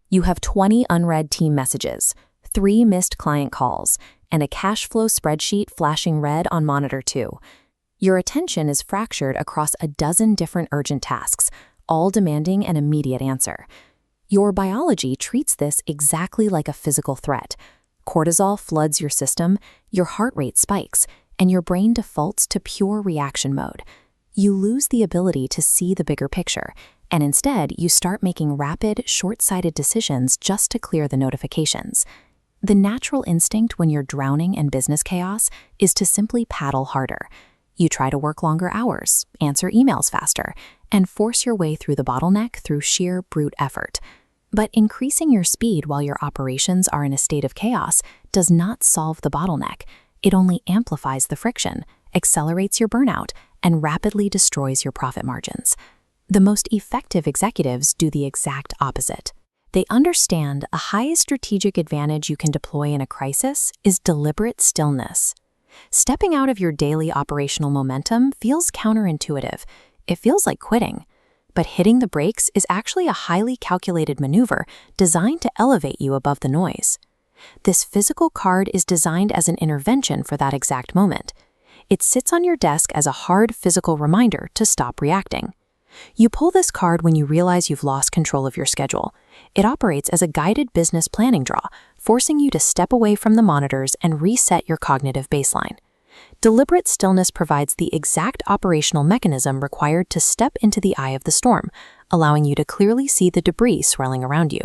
You have 20 unread team messages, 3 missed client calls, and a cash flow spreadsheet flashing red on monitor 2. Your attention is fractured across a dozen different urgent tasks, all demanding an immediate answer. Your biology treats this exactly like a physical threat. Cortisol floods your system, your heart rate spikes, and your brain defaults to pure reaction mode. You lose the ability to see the bigger picture, and instead you start making rapid, short-sighted decisions just to clear the notifications. The natural instinct when you're drowning in business chaos is to simply paddle harder. You try to work longer hours, answer emails faster, and force your way through the bottleneck through sheer brute effort. But increasing your speed while your operations are in a state of chaos does not solve the bottleneck. It only amplifies the friction, accelerates your burnout, and rapidly destroys your profit margins. The most effective executives do the exact opposite. They understand a highest strategic advantage you can deploy in a crisis is deliberate stillness. Stepping out of your daily operational momentum feels counterintuitive. It feels like quitting. But hitting the brakes is actually a highly calculated maneuver designed to elevate you above the noise. This physical card is designed as an intervention for that exact moment. It sits on your desk as a hard physical reminder to stop reacting. You pull this card when you realize you've lost control of your schedule. It operates as a guided business planning draw, forcing you to step away from the monitors and reset your cognitive baseline. Deliberate stillness provides the exact operational mechanism required to step into the eye of the storm, allowing you to clearly see the debris swirling around you.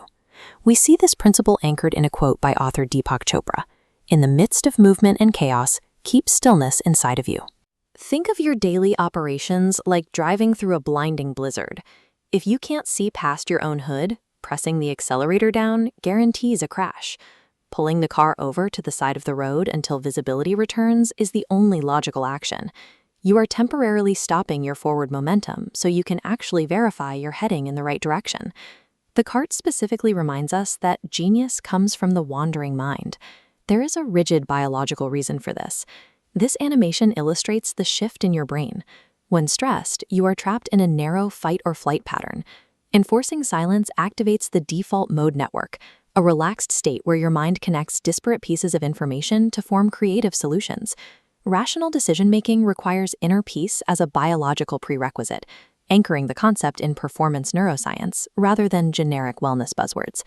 We see this principle anchored in a quote by author Deepak Chopra: "In the midst of movement and chaos, keep stillness inside of you." Think of your daily operations like driving through a blinding blizzard. If you can't see past your own hood, pressing the accelerator down guarantees a crash. Pulling the car over to the side of the road until visibility returns is the only logical action. You are temporarily stopping your forward momentum so you can actually verify you're heading in the right direction. The card specifically reminds us that genius comes from the wandering mind. There is a rigid biological reason for this. This animation illustrates the shift in your brain. When stressed, you are trapped in a narrow fight or flight pattern. Enforcing silence activates the default mode network, a relaxed state where your mind connects disparate pieces of information to form creative solutions. Rational decision-making requires inner peace as a biological prerequisite, anchoring the concept in performance neuroscience rather than generic wellness buzzwords.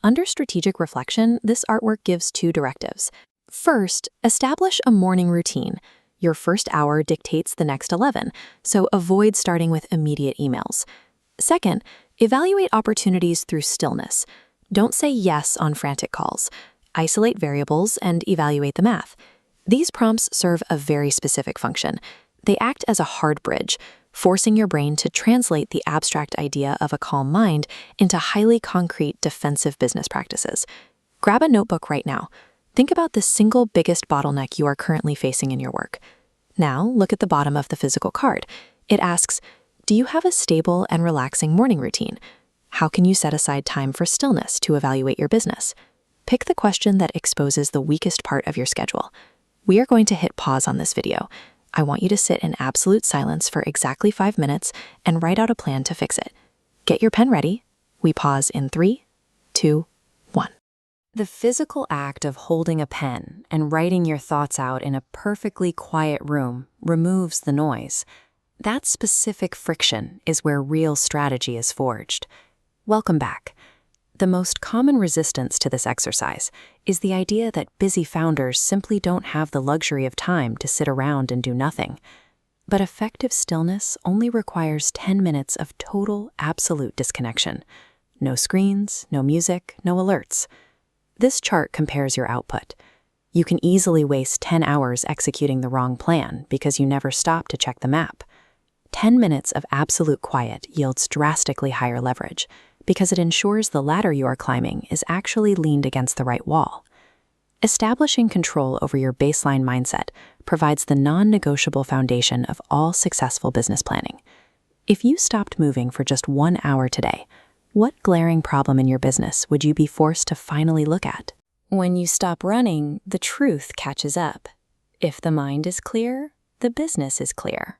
Under strategic reflection, this artwork gives 2 directives. First, establish a morning routine. Your first hour dictates the next 11, so avoid starting with immediate emails. Second, evaluate opportunities through stillness. Don't say yes on frantic calls. Isolate variables and evaluate the math. These prompts serve a very specific function. They act as a hard bridge, forcing your brain to translate the abstract idea of a calm mind into highly concrete defensive business practices. Grab a notebook right now. Think about the single biggest bottleneck you are currently facing in your work. Now, look at the bottom of the physical card. It asks, do you have a stable and relaxing morning routine? How can you set aside time for stillness to evaluate your business? Pick the question that exposes the weakest part of your schedule. We are going to hit pause on this video. I want you to sit in absolute silence for exactly 5 minutes and write out a plan to fix it. Get your pen ready. We pause in 3, 2, 1. The physical act of holding a pen and writing your thoughts out in a perfectly quiet room removes the noise. That specific friction is where real strategy is forged. Welcome back. The most common resistance to this exercise is the idea that busy founders simply don't have the luxury of time to sit around and do nothing. But effective stillness only requires 10 minutes of total, absolute disconnection. No screens, no music, no alerts. This chart compares your output. You can easily waste 10 hours executing the wrong plan because you never stop to check the map. 10 minutes of absolute quiet yields drastically higher leverage because it ensures the ladder you are climbing is actually leaned against the right wall. Establishing control over your baseline mindset provides the non-negotiable foundation of all successful business planning. If you stopped moving for just 1 hour today, what glaring problem in your business would you be forced to finally look at? When you stop running, the truth catches up. If the mind is clear, the business is clear.